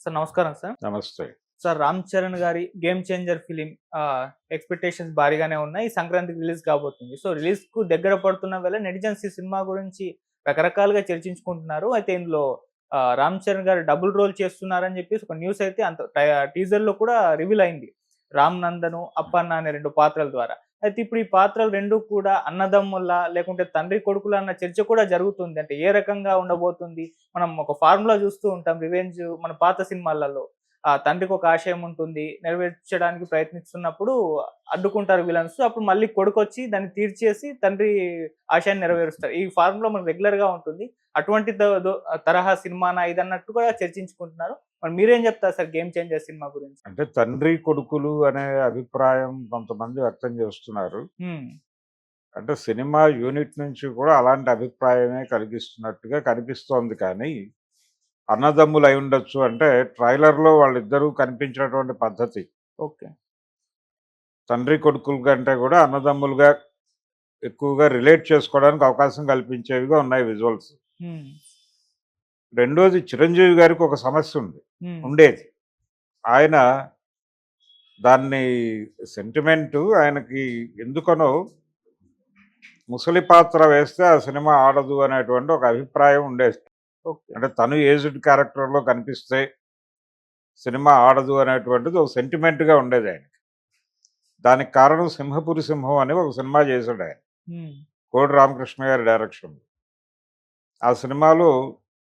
Sir నమస్కారం sir. నమస్తే. Sir 'Ram Charan' గారి 'గేమ్ చేంజర్' ఫిలిం ఎక్స్‌పెక్టేషన్స్ భారీగానే ఉన్నాయి. ఈ సంక్రాంతికి రిలీజ్ కాబోతుంది. సో, రిలీజ్‌కు దగ్గర పడుతున్న వేళ నెటిజన్స్ ఈ సినిమా గురించి రకరకాలుగా చర్చించుకుంటున్నారు. అయితే ఇందులో 'రామ్ చరణ్' గారు డబుల్ రోల్ చేస్తున్నారని చెప్పేసి ఒక న్యూస్ అయితే టీజర్‌లో కూడా రివీల్ అయింది. రామ్ నందను, అప్పన్న అనే 2 పాత్రల ద్వారా. అయితే ఇప్పుడు ఈ పాత్రలు 2 కూడా అన్నదమ్ముల్లా లేకుంటే తండ్రి కొడుకులా అన్న చర్చ కూడా జరుగుతుంది. అంటే ఏ రకంగా ఉండబోతుంది? మనం ఒక ఫార్ములా చూస్తూ ఉంటాం. రివెంజ్ మన పాత సినిమాలలో. తండ్రికి ఒక ఆశయం ఉంటుంది. నెరవేర్చడానికి ప్రయత్నిస్తున్నప్పుడు అడ్డుకుంటారు విలన్స్. అప్పుడు మళ్ళీ కొడుకొచ్చి దాన్ని తీర్చేసి తండ్రి ఆశయాన్ని నెరవేరుస్తారు. ఈ ఫార్ములా మనకు రెగ్యులర్‌గా ఉంటుంది. అటువంటి ద దొ తరహా సినిమానా ఇదన్నట్టు కూడా చర్చించుకుంటున్నారు. మరి మీరేం చెప్తారు సార్ 'గేమ్ చేంజర్' సినిమా గురించి? అంటే తండ్రి, కొడుకులు అనే అభిప్రాయం కొంతమంది వ్యక్తం చేస్తున్నారు. హ్మ్. అంటే సినిమా యూనిట్ నుంచి కూడా అలాంటి అభిప్రాయమే కలిగిస్తున్నట్టుగా కనిపిస్తోంది కానీ, అన్నదమ్ములు అయ్యుండొచ్చు అంటే ట్రైలర్‌లో వాళ్ళిద్దరూ కనిపించినటువంటి పద్ధతి, ఓకే. తండ్రి కొడుకుల కంటే కూడా అన్నదమ్ములుగా ఎక్కువగా రిలేట్ చేసుకోవడానికి అవకాశం కల్పించేవిగా ఉన్నాయి విజువల్స్. హ్మ్. రెండోది చిరంజీవి గారికి ఒక సమస్య హ్మ్. ఉండేది. ఆయన దాన్ని సెంటిమెంటు ఆయనకి ఎందుకనో ముసలి పాత్ర వేస్తే ఆ సినిమా ఆడదు అనేటువంటి ఒక అభిప్రాయం ఉండేది. ఓకే. అంటే తను ఏజ్డ్ క్యారెక్టర్‌లో కనిపిస్తే సినిమా ఆడదు అనేటువంటిది ఒక సెంటిమెంట్‌గా ఉండేది ఆయనకి. దానికి కారణం 'సింహపురి సింహం' అని ఒక సినిమా చేసాడాయన. హ్మ్. కోడి రామకృష్ణ గారి డైరెక్షన్‌లో. ఆ సినిమాలో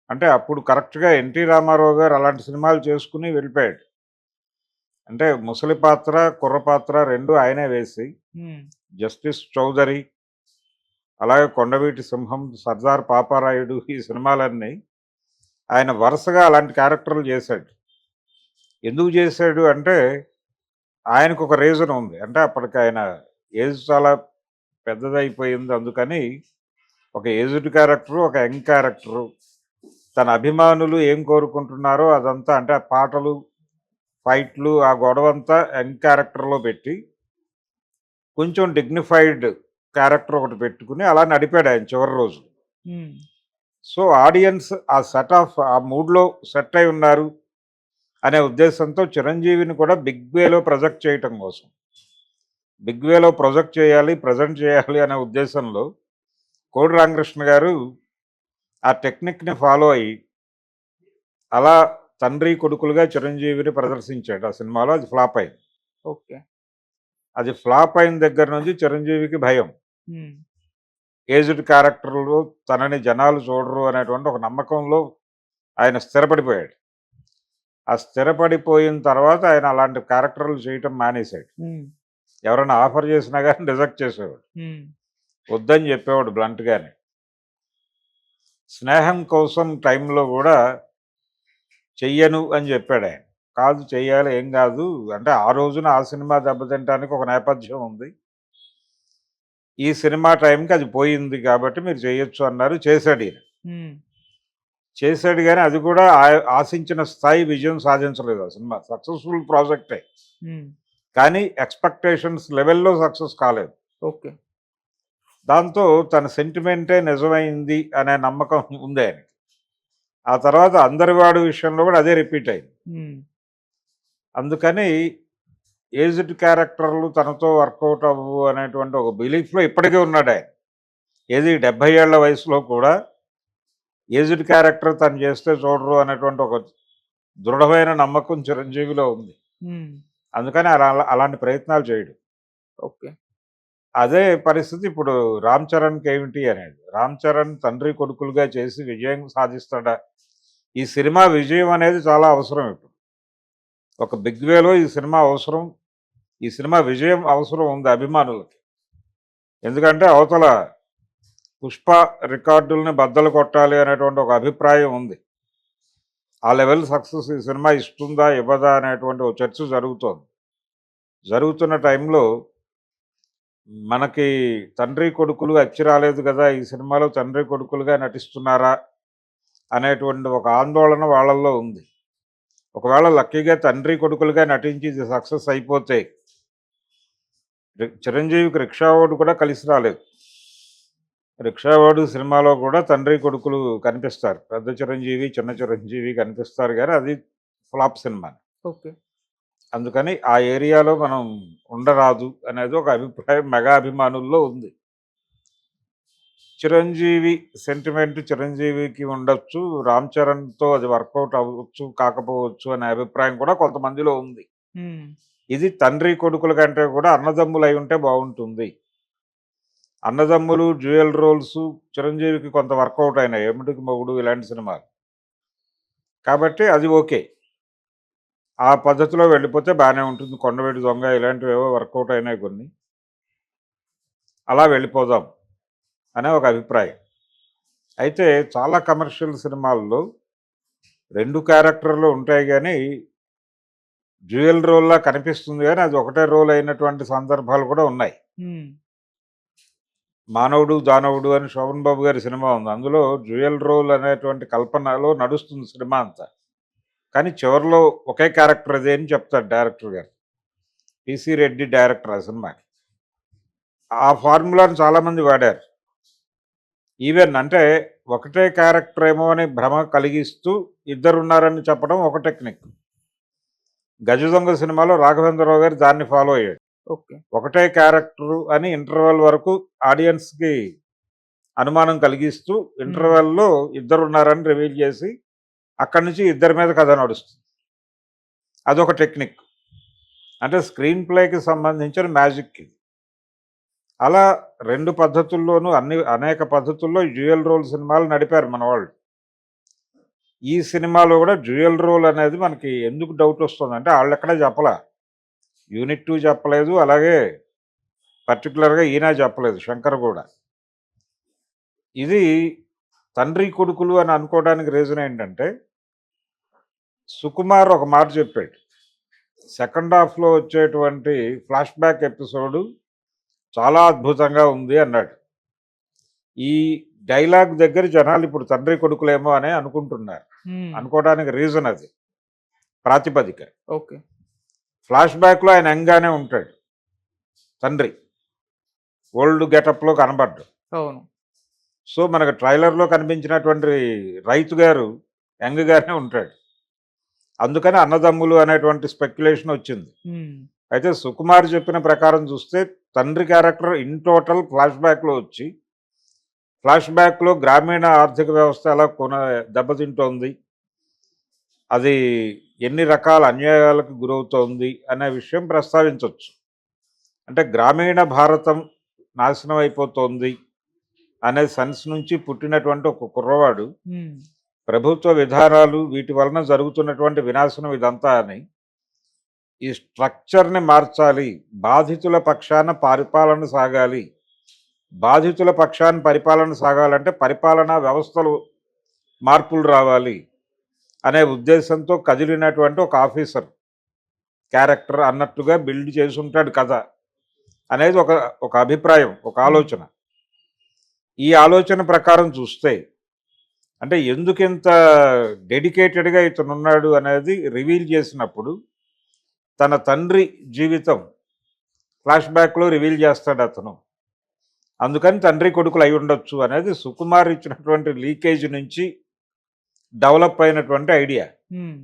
అంటే అప్పుడు కరెక్ట్‌గా 'ఎన్టీ రామారావు' గారు అలాంటి సినిమాలు చేసుకొని వెళ్ళిపోయాడు. అంటే ముసలి పాత్ర, కుర్ర పాత్ర 2 ఆయనే వేసి హ్మ్. 'జస్టిస్ చౌదరి' అలాగే 'కొండవీటి సింహం', 'సర్దార్ పాపారాయుడు' ఈ సినిమాలన్నీ ఆయన వరుసగా అలాంటి క్యారెక్టర్లు చేశాడు. ఎందుకు చేశాడు అంటే ఆయనకొక రీజన్ ఉంది. అంటే అప్పటికి ఆయన ఏజ్ చాలా పెద్దదయిపోయింది. అందుకని ఒక ఏజ్డ్ క్యారెక్టరు, ఒక యంగ్ క్యారెక్టరు, తన అభిమానులు ఏం కోరుకుంటున్నారో అదంతా అంటే ఆ పాటలు, ఫైట్‌లు ఆ గొడవంతా యంగ్ క్యారెక్టర్‌లో పెట్టి కొంచెం డిగ్నిఫైడ్ క్యారెక్టర్ ఒకటి పెట్టుకొని అలా నడిపాడు ఆయన చివరి రోజులు. హ్మ్. సో, ఆడియన్స్ ఆ ఆ మూడ్‌లో సెట్ అయి ఉన్నారు అనే ఉద్దేశంతో చిరంజీవిని కూడా బిగ్ వేలో ప్రొజెక్ట్ చేయటం కోసం. బిగ్ వేలో ప్రొజెక్ట్ చేయాలి, ప్రెజెంట్ చేయాలి అనే ఉద్దేశంలో కోడి రామకృష్ణ గారు ఆ టెక్నిక్‌ని ఫాలో అయ్యి అలా తండ్రి, కొడుకులుగా చిరంజీవిని ప్రదర్శించాడు ఆ సినిమాలో. అది ఫ్లాప్ అయింది. ఓకే. అది ఫ్లాప్ అయిన దగ్గర నుంచి చిరంజీవికి భయం. హ్మ్. ఏజ్డ్ క్యారెక్టర్‌లు తనని జనాలు చూడరు అనేటువంటి ఒక నమ్మకంలో ఆయన స్థిరపడిపోయాడు. ఆ స్థిరపడిపోయిన తర్వాత ఆయన అలాంటి క్యారెక్టర్‌లు చేయటం మానేశాడు. హ్మ్. ఎవరైనా ఆఫర్ చేసినా గాని రిజెక్ట్ చేసేవాడు. హ్మ్. వద్దని చెప్పేవాడు బ్లంట్‌గానే. 'స్నేహం కోసం' టైంలో గూడా చెయ్యను అని చెప్పాడాయన. కాదు చెయ్యాలి ఏం గాదు. అంటే ఆ రోజున ఆ సినిమా దెబ్బతినటానికి ఒక నేపథ్యం ఉంది. ఈ సినిమా టైంకి అది పోయింది కాబట్టి మీరు చేయొచ్చు అన్నారు. చేశాడీయన. హ్మ్. చేశాడు గానీ అది కూడా ఆశించిన స్థాయి విజయం సాధించలేదు ఆ సినిమా. సక్సెస్‌ఫుల్ ప్రాజెక్టే. హ్మ్. కానీ ఎక్స్‌పెక్టేషన్స్ లెవెల్‌లో సక్సెస్ కాలేదు. ఓకే. దాంతో తన సెంటిమెంటే నిజమైంది అనే నమ్మకం ఉంది ఆయనకి. ఆ తర్వాత 'అందరివాడు' విషయంలో కూడా అదే రిపీట్ అయింది. హ్మ్. అందుకని ఏజ్డ్ క్యారెక్టర్లు తనతో వర్కౌట్ అవ్వవు అనేటువంటి ఒక బిలీఫ్‌లో ఇప్పటికీ ఉన్నాడాయన. ఏది 70 ఏళ్ల వయసులో కూడా ఏజ్డ్ క్యారెక్టర్ తను చేస్తే చూడరు అనేటువంటి ఒక దృఢమైన నమ్మకం చిరంజీవిలో ఉంది. హ్మ్. అందుకని అలాంటి ప్రయత్నాలు చేయడు. ఓకే. అదే పరిస్థితి ఇప్పుడు 'రామ్ చరణ్‌కి' ఏమిటి అనేది. 'రామ్ చరణ్' తండ్రి కొడుకులుగా చేసి విజయం సాధిస్తాడా? ఈ సినిమా విజయం అనేది చాలా అవసరం ఇప్పుడు. ఒక బిగ్ వేలో ఈ సినిమా అవసరం. ఈ సినిమా విజయం అవసరం ఉంది అభిమానులకి. ఎందుకంటే అవతల 'పుష్ప' రికార్డుల్ని బద్దలు కొట్టాలి అనేటువంటి ఒక అభిప్రాయం ఉంది. ఆ లెవెల్ సక్సెస్ ఈ సినిమా ఇస్తుందా? ఇవ్వదా? అనేటువంటి ఒక చర్చ జరుగుతోంది. జరుగుతున్న టైంలో మనకి తండ్రి కొడుకులు అచ్చి రాలేదు కదా! ఈ సినిమాలో తండ్రి కొడుకులుగా నటిస్తున్నారా? అనేటువంటి ఒక ఆందోళన వాళ్ళల్లో ఉంది. ఒకవేళ లక్కీగా తండ్రి కొడుకులుగా నటించి ఇది సక్సెస్ అయిపోతే చిరంజీవికి 'రిక్షావాడు' కూడా కలిసి రాలేదు. 'రిక్షావాడు' సినిమాలో కూడా తండ్రి కొడుకులు కనిపిస్తారు. పెద్ద చిరంజీవి, చిన్న చిరంజీవి కనిపిస్తారు గానీ అది ఫ్లాప్ సినిమా. ఓకే. అందుకని ఆ ఏరియాలో మనం ఉండరాదు అనేది ఒక అభిప్రాయం మెగా అభిమానుల్లో ఉంది. చిరంజీవి సెంటిమెంట్ చిరంజీవికి ఉండొచ్చు. రామ్ చరణ్‌తో అది వర్కౌట్ అవ్వచ్చు, కాకపోవచ్చు అనే అభిప్రాయం కూడా కొంతమందిలో ఉంది. హ్మ్. ఇది తండ్రి కొడుకుల కంటే కూడా అన్నదమ్ములు అయి ఉంటే బావుంటుంది. అన్నదమ్ములు డ్యూయల్ రోల్స్ చిరంజీవికి కొంత వర్కౌట్ అయినాయి. 'ఎముడికి మొగుడు' ఇలాంటి సినిమాలు. కాబట్టి అది ఓకే. ఆ పద్ధతిలో వెళ్ళిపోతే బానే ఉంటుంది. 'కొండవీటి దొంగ' ఇలాంటివేవో వర్కౌట్ అయినాయి కొన్ని. అలా వెళ్ళిపోదాం అనే ఒక అభిప్రాయం. అయితే చాలా కమర్షియల్ సినిమాల్లో 2 క్యారెక్టర్‌లు ఉంటాయి గానీ, డ్యూయల్ రోల్‌లా కనిపిస్తుంది గానీ, అది ఒకటే రోల్ అయినటువంటి సందర్భాలు కూడా ఉన్నాయి. హ్మ్. 'మానవుడు దానవుడు' అని శోభన్ బాబు గారి సినిమా ఉంది. అందులో డ్యూయల్ రోల్ అనేటువంటి కల్పనలో నడుస్తుంది సినిమా అంతా. కానీ చివరిలో ఒకే క్యారెక్టర్ అది అని చెప్తాడు డైరెక్టర్ గారు. 'టీసీ రెడ్డి' డైరెక్టర్ ఆ సినిమాకి. ఆ ఫార్ములాను చాలామంది వాడారు. ఈవెన్ అంటే ఒకటే క్యారెక్టర్ ఏమో అని భ్రమ కలిగిస్తూ ఇద్దరున్నారని చెప్పడం ఒక టెక్నిక్. 'గజ దొంగ' సినిమాలో రాఘవేంద్రరావు గారు దాన్ని ఫాలో అయ్యాడు. ఓకే. ఒకటే క్యారెక్టరు అని ఇంటర్వెల్ వరకు ఆడియన్స్‌కి అనుమానం కలిగిస్తూ హ్మ్. ఇంటర్వెల్‌లో ఇద్దరున్నారని రివీల్ చేసి అక్కడి నుంచి ఇద్దరి మీద కథ నడుస్తుంది. అదొక టెక్నిక్. అంటే స్క్రీన్ ప్లేకి సంబంధించిన మ్యాజిక్ ఇది. అలా 2 పద్ధతుల్లోనూ అనేక పద్ధతుల్లో డ్యూయల్ రోల్ సినిమాలు నడిపారు మనవాళ్ళు. ఈ సినిమాలో కూడా డ్యూయల్ రోల్ అనేది మనకి ఎందుకు డౌట్ వస్తుందంటే ఆళ్ళెక్కడా చెప్పలా. యూనిట్ 2 చెప్పలేదు. అలాగే పర్టిక్యులర్‌గా ఈయన చెప్పలేదు శంకర్ కూడా. ఇది తండ్రి కొడుకులు అని అనుకోవడానికి రీజన్ ఏంటంటే, సుకుమార్ ఒక మాట చెప్పాడు. సెకండ్ హాఫ్‌లో వచ్చేటువంటి ఫ్లాష్ బ్యాక్ ఎపిసోడు చాలా అద్భుతంగా ఉంది అన్నాడు. ఈ డైలాగ్ దగ్గర జనాలు ఇప్పుడు తండ్రి కొడుకులేమో అని అనుకుంటున్నారు. హ్మ్. అనుకోవడానికి రీజన్ అది. ప్రాతిపదిక. ఓకే. ఫ్లాష్ బ్యాక్‌లో ఆయన యంగ్‌గానే ఉంటాడు. తండ్రి. ఓల్డ్ గెటప్‌లో కనబడ్డు. అవును. సో, మనకు ట్రైలర్‌లో కనిపించినటువంటి రైతు గారు యంగ్‌గానే ఉంటాడు. అందుకని అన్నదమ్ములు అనేటువంటి స్పెక్యులేషన్ వచ్చింది. హ్మ్. అయితే సుకుమార్ చెప్పిన ప్రకారం చూస్తే తండ్రి క్యారెక్టర్ ఇన్ టోటల్ ఫ్లాష్ బ్యాక్‌లో వచ్చి, ఫ్లాష్ బ్యాక్‌లో గ్రామీణ ఆర్థిక వ్యవస్థ ఎలా దెబ్బతింటోంది, అది ఎన్ని రకాల అన్యాయాలకు గురవుతోంది అనే విషయం ప్రస్తావించొచ్చు. అంటే గ్రామీణ భారతం నాశనం అయిపోతోంది అనే సెన్స్ నుంచి పుట్టినటువంటి ఒక కుర్రవాడు హ్మ్. ప్రభుత్వ విధానాలు వీటి వలన జరుగుతున్నటువంటి వినాశనం ఇదంతా అని ఈ స్ట్రక్చర్‌ని మార్చాలి. బాధితుల పక్షాన పరిపాలన సాగాలి. బాధితుల పక్షాన పరిపాలన సాగాలంటే పరిపాలనా వ్యవస్థలు మార్పులు రావాలి అనే ఉద్దేశంతో కదిలినటువంటి ఒక ఆఫీసర్ క్యారెక్టర్ అన్నట్టుగా బిల్డ్ చేసుంటాడు కథ అనేది ఒక ఒక అభిప్రాయం, ఒక హ్మ్. ఆలోచన. ఈ ఆలోచన ప్రకారం చూస్తే అంటే ఎందుకింత డెడికేటెడ్‌గా ఇతనున్నాడు అనేది రివీల్ చేసినప్పుడు తన తండ్రి జీవితం ఫ్లాష్ బ్యాక్‌లో రివీల్ చేస్తాడు అతను. అందుకని తండ్రి కొడుకులు అయి ఉండొచ్చు అనేది సుకుమార్ ఇచ్చినటువంటి లీకేజ్ నుంచి డెవలప్ అయినటువంటి ఐడియా. హ్మ్.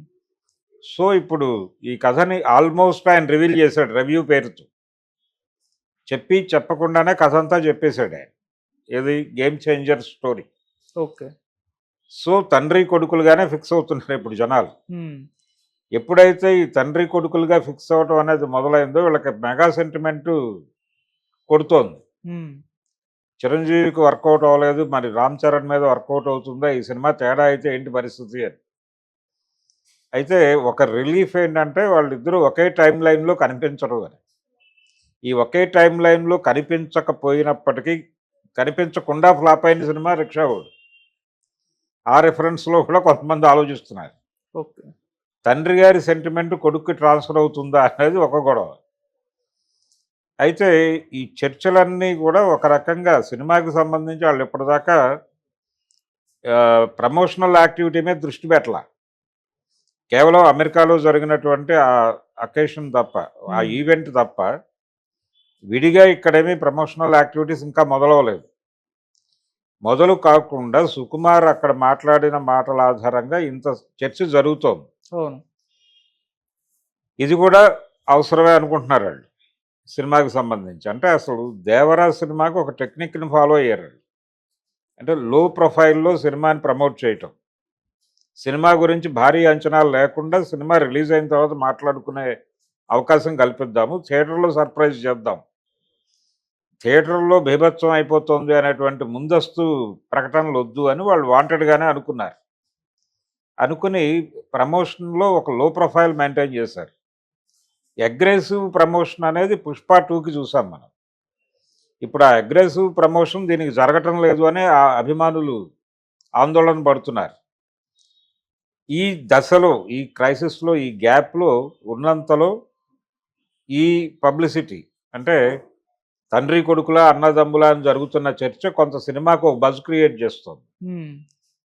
సో, ఇప్పుడు ఈ కథని ఆల్మోస్ట్ ఆయన రివీల్ చేశాడు రివ్యూ పేరుతో. చెప్పి చెప్పకుండానే కథంతా చెప్పేసాడు ఆయన. ఏది 'game changer' story. Okay. So, తండ్రి కొడుకులుగానే ఫిక్స్ అవుతున్నారు ఇప్పుడు జనాలు. హ్మ్. ఎప్పుడైతే ఈ తండ్రి కొడుకులుగా ఫిక్స్ అవ్వటం అనేది మొదలైందో వీళ్ళకి మెగా సెంటిమెంటు కొడుతోంది. హ్మ్. చిరంజీవికి వర్కౌట్ అవ్వలేదు. మరి రామ్ చరణ్ మీద వర్కౌట్ అవుతుందా? ఈ సినిమా తేడా అయితే ఏంటి పరిస్థితి అని. అయితే ఒక రిలీఫ్ ఏంటంటే వాళ్ళిద్దరూ ఒకే టైమ్ లైన్‌లో కనిపించరు అని. ఈ ఒకే టైమ్ లైన్‌లో కనిపించకపోయినప్పటికీ కనిపించకుండా ఫ్లాప్ అయిన సినిమా 'రిక్షావోడు'. ఆ రిఫరెన్స్‌లో కూడా కొంతమంది ఆలోచిస్తున్నారు. ఓకే. తండ్రి గారి సెంటిమెంట్ కొడుక్కి ట్రాన్స్‌ఫర్ అవుతుందా అనేది ఒక గొడవ. అయితే ఈ చర్చలన్నీ కూడా ఒక రకంగా సినిమాకి సంబంధించి వాళ్ళు ఇప్పటిదాకా ప్రమోషనల్ యాక్టివిటీ మీద దృష్టి పెట్టలా. కేవలం అమెరికాలో జరిగినటువంటి ఆ అకేషన్ తప్ప, ఆ హ్మ్. ఈవెంట్ తప్ప విడిగా ఇక్కడేమీ ప్రమోషనల్ యాక్టివిటీస్ ఇంకా మొదలవ్వలేదు. మొదలు కాకుండా సుకుమార్ అక్కడ మాట్లాడిన మాటల ఆధారంగా ఇంత చర్చ జరుగుతోంది. అవును. ఇది కూడా అవసరమే అనుకుంటున్నారు వాళ్ళు సినిమాకి సంబంధించి. అంటే అసలు 'దేవరా' సినిమాకి ఒక టెక్నిక్‌ని ఫాలో అయ్యారు వాళ్ళు. అంటే లో ప్రొఫైల్‌లో సినిమాని ప్రమోట్ చేయటం. సినిమా గురించి భారీ అంచనాలు లేకుండా సినిమా రిలీజ్ అయిన తర్వాత మాట్లాడుకునే అవకాశం కల్పిద్దాము. థియేటర్‌లో సర్ప్రైజ్ చేద్దాం. థియేటర్‌లో బీభత్సం అయిపోతుంది అనేటువంటి ముందస్తు ప్రకటనలొద్దు అని వాళ్ళు వాంటెడ్‌గానే అనుకున్నారు. అనుకుని ప్రమోషన్‌లో ఒక లో ప్రొఫైల్ మెయింటైన్ చేశారు. అగ్రెసివ్ ప్రమోషన్ అనేది 'పుష్ప 2'కి చూసాం మనం. ఇప్పుడు ఆ అగ్రెసివ్ ప్రమోషన్ దీనికి జరగటం లేదు అని ఆ అభిమానులు ఆందోళన పడుతున్నారు. ఈ దశలో, ఈ క్రైసిస్‌లో, ఈ గ్యాప్‌లో ఉన్నంతలో ఈ పబ్లిసిటీ అంటే తండ్రి కొడుకులా, అన్నదమ్ములా అని జరుగుతున్న చర్చ కొంత సినిమాకు ఒక బజ్ క్రియేట్ చేస్తుంది. హ్మ్.